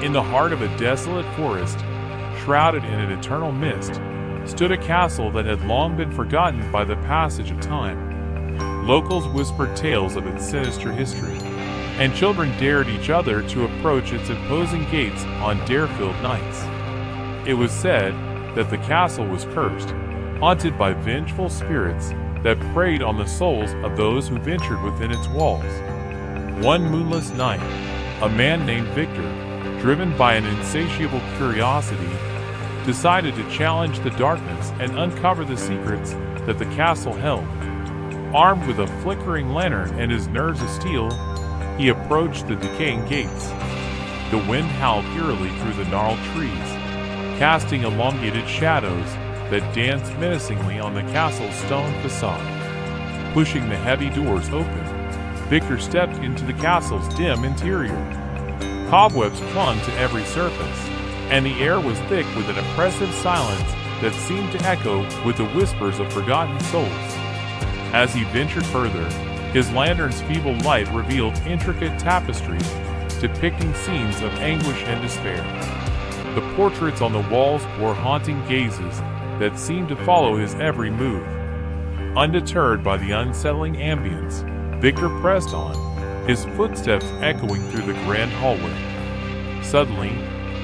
In the heart of a desolate forest, shrouded in an eternal mist, stood a castle that had long been forgotten by the passage of time. Locals whispered tales of its sinister history, and children dared each other to approach its imposing gates on dare-filled nights. It was said that the castle was cursed, haunted by vengeful spirits that preyed on the souls of those who ventured within its walls. One moonless night, a man named Victor, driven by an insatiable curiosity, decided to challenge the darkness and uncover the secrets that the castle held. Armed with a flickering lantern and his nerves of steel, he approached the decaying gates. The wind howled eerily through the gnarled trees, casting elongated shadows that danced menacingly on the castle's stone facade. Pushing the heavy doors open, Victor stepped into the castle's dim interior. Cobwebs clung to every surface, and the air was thick with an oppressive silence that seemed to echo with the whispers of forgotten souls. As he ventured further, his lantern's feeble light revealed intricate tapestries depicting scenes of anguish and despair. The portraits on the walls bore haunting gazes that seemed to follow his every move. Undeterred by the unsettling ambience, Victor pressed on, his footsteps echoing through the grand hallway. Suddenly,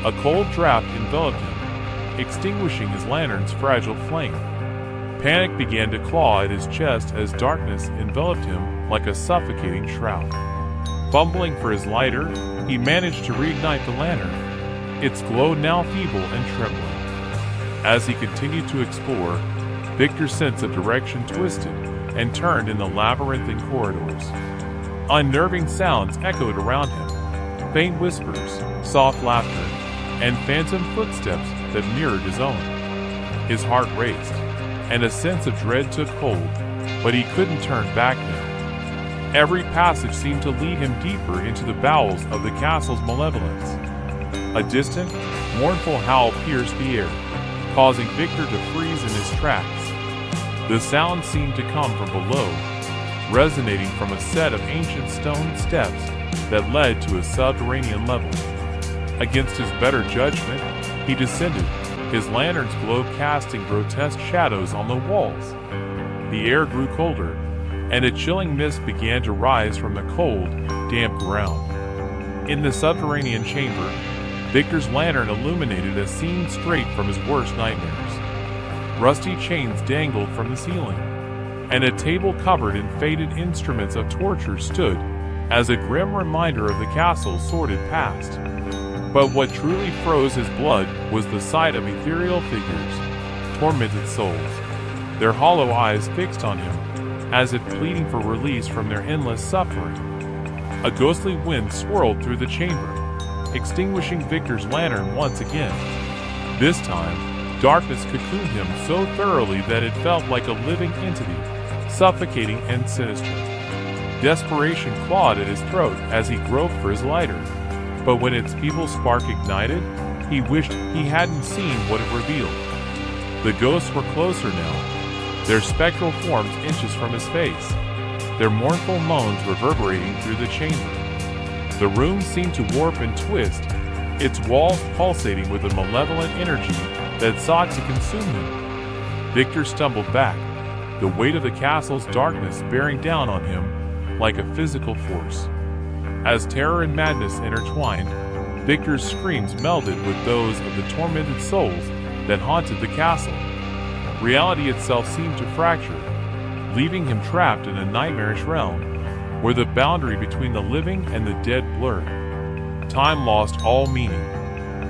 a cold draft enveloped him, extinguishing his lantern's fragile flame. Panic began to claw at his chest as darkness enveloped him like a suffocating shroud. Fumbling for his lighter, he managed to reignite the lantern, its glow now feeble and trembling. As he continued to explore, Victor's sense of direction twisted and turned in the labyrinthine corridors. Unnerving sounds echoed around him, faint whispers, soft laughter, and phantom footsteps that mirrored his own. His heart raced, and a sense of dread took hold, but he couldn't turn back now. Every passage seemed to lead him deeper into the bowels of the castle's malevolence. A distant, mournful howl pierced the air, causing Victor to freeze in his tracks. The sound seemed to come from below, resonating from a set of ancient stone steps that led to a subterranean level. Against his better judgment, he descended, his lantern's glow casting grotesque shadows on the walls. The air grew colder, and a chilling mist began to rise from the cold, damp ground. In the subterranean chamber, Victor's lantern illuminated a scene straight from his worst nightmares. Rusty chains dangled from the ceiling, and a table covered in faded instruments of torture stood as a grim reminder of the castle's sordid past. But what truly froze his blood was the sight of ethereal figures, tormented souls, their hollow eyes fixed on him, as if pleading for release from their endless suffering. A ghostly wind swirled through the chamber, extinguishing Victor's lantern once again. This time, darkness cocooned him so thoroughly that it felt like a living entity, suffocating and sinister. Desperation clawed at his throat as he groped for his lighter, but when its feeble spark ignited, he wished he hadn't seen what it revealed. The ghosts were closer now, their spectral forms inches from his face, their mournful moans reverberating through the chamber. The room seemed to warp and twist, its walls pulsating with a malevolent energy that sought to consume him. Victor stumbled back, the weight of the castle's darkness bearing down on him like a physical force. As terror and madness intertwined, Victor's screams melded with those of the tormented souls that haunted the castle. Reality itself seemed to fracture, leaving him trapped in a nightmarish realm where the boundary between the living and the dead blurred. Time lost all meaning,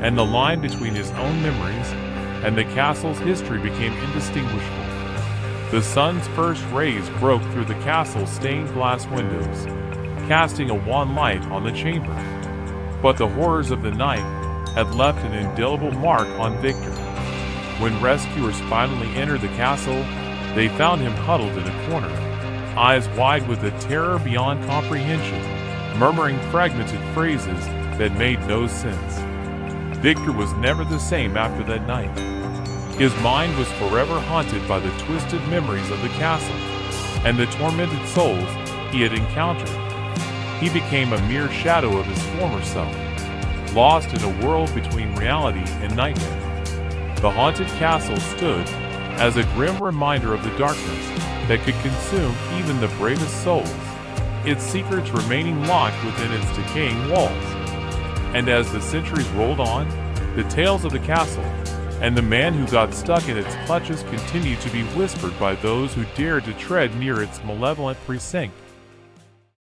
and the line between his own memories and the castle's history became indistinguishable. The sun's first rays broke through the castle's stained glass windows, casting a wan light on the chamber. But the horrors of the night had left an indelible mark on Victor. When rescuers finally entered the castle, they found him huddled in a corner, eyes wide with a terror beyond comprehension, murmuring fragmented phrases that made no sense. Victor was never the same after that night. His mind was forever haunted by the twisted memories of the castle and the tormented souls he had encountered. He became a mere shadow of his former self, lost in a world between reality and nightmare. The haunted castle stood as a grim reminder of the darkness that could consume even the bravest souls, its secrets remaining locked within its decaying walls. And as the centuries rolled on, the tales of the castle and the man who got stuck in its clutches continued to be whispered by those who dared to tread near its malevolent precinct.